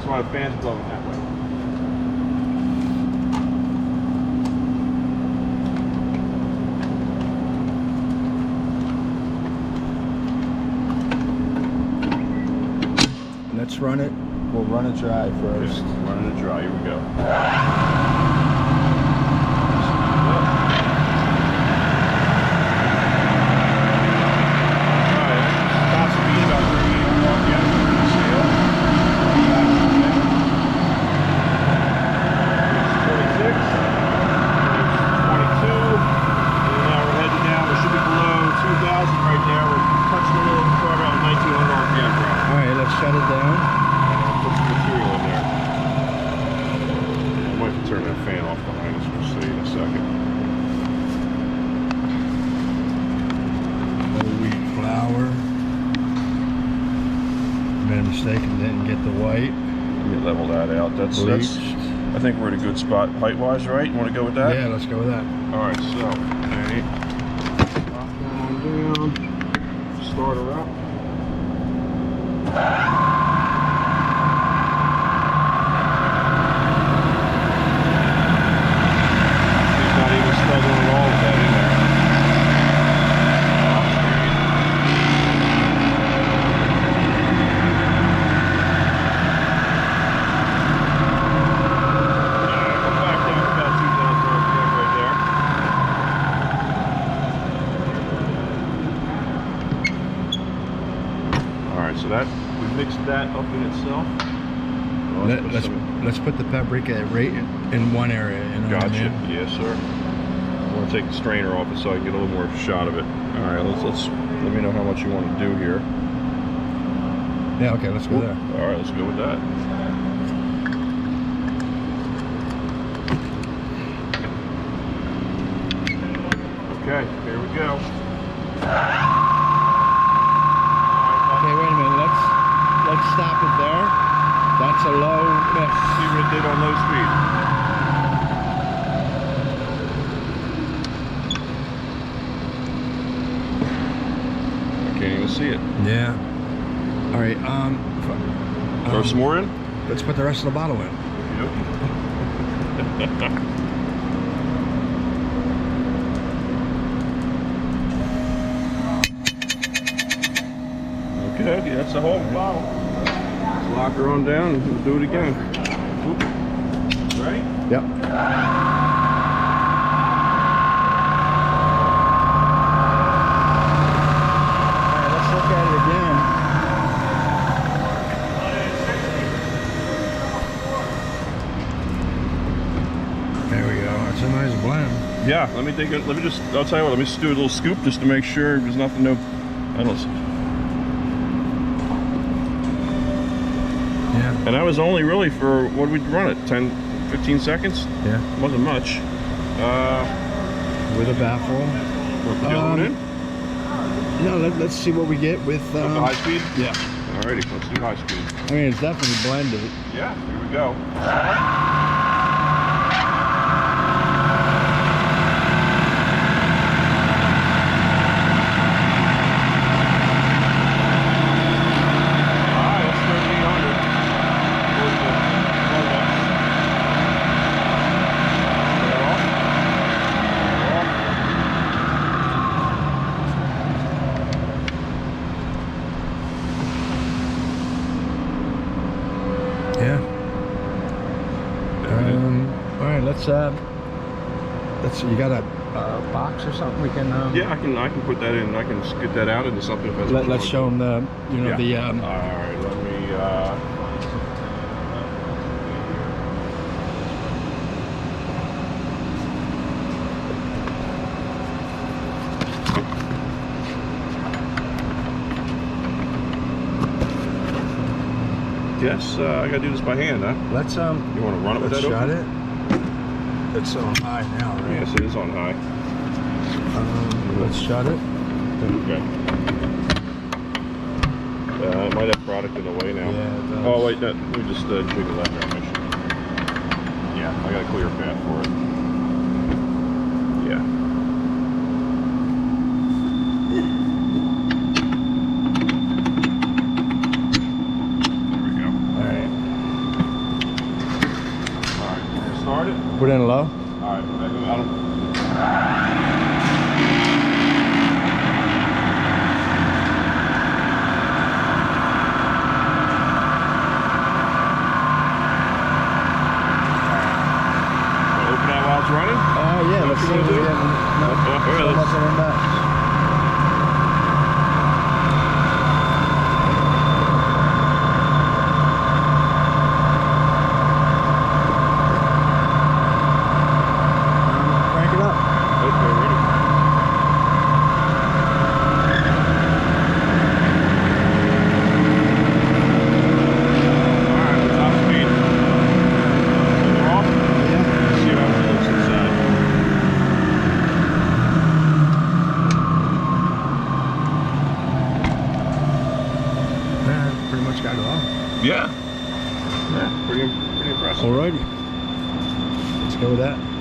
why the fan's blowing that way. Let's run it. We'll run it dry first. Okay, running it dry. Here we go. Shut it down. Put some material in there. I might have to turn that fan off behind us. We'll see in a second. Whole wheat flour. Made a mistake and didn't get the white. Let me level that out. That's I think we're at a good spot height-wise, right? You want to go with that? Yeah, let's go with that. All right, so okay. Lock that on down. Start her up. He's not even struggling at all with that in there. Go back down to about 2,000 RPM right there. All right, so that we mixed that up in itself. Let's put the paprika right in one area. You know Gotcha. what I mean? Yes, sir. I want to take the strainer off it so I can get a little more shot of it. All right, let me know how much you want to do here. Yeah. Okay. Let's go there. All right, let's go with that. Okay, here we go. Okay. Wait a minute. Let's stop it there. That's a low mix. See what it did on low speed. I can't even see it. Yeah. All right. Throw some more in? Let's put the rest of the bottle in. Yep. Okay, that's the whole bottle. Let's lock her on down and we'll do it again. Oop. Ready? Yep. Alright, let's look at it again. There we go. It's a nice blend. Yeah, let me take it. I'll tell you what, let me just do a little scoop just to make sure there's nothing, I don't see. Yeah. And that was only really for, what did we run it? 10, 15 seconds? Yeah. Wasn't much. With a baffle. Put the other one in? No, let's see what we get with The high speed? Yeah. Alrighty, let's do high speed. I mean, it's definitely blended. Yeah, here we go. Yeah. All right. Let's. You got a box or something we can? Yeah, I can put that in. I can just get that out into something. If that's what you Let's want show to them the. do. The. All right, let me. Yes, I gotta do this by hand, huh? Let's You want to run it with let's that shut open? it. It's on high now, right? Yes, it is on high. Let's shut it. Okay. It might have product in the way now. Yeah, it does. Oh wait, let me just jiggle that transmission. Yeah, I got a clear path for it. Yeah. There we go. All right. Put it in low. Alright, I don't... Open that while it's running? Yeah, let's see what we get. So much of a match. Crank it up. Okay, ready. Alright, top speed. Turn it off. Yeah. See how it looks inside. Yeah, pretty much got it all. Yeah. Yeah, pretty impressive. Alrighty. Let's go with that.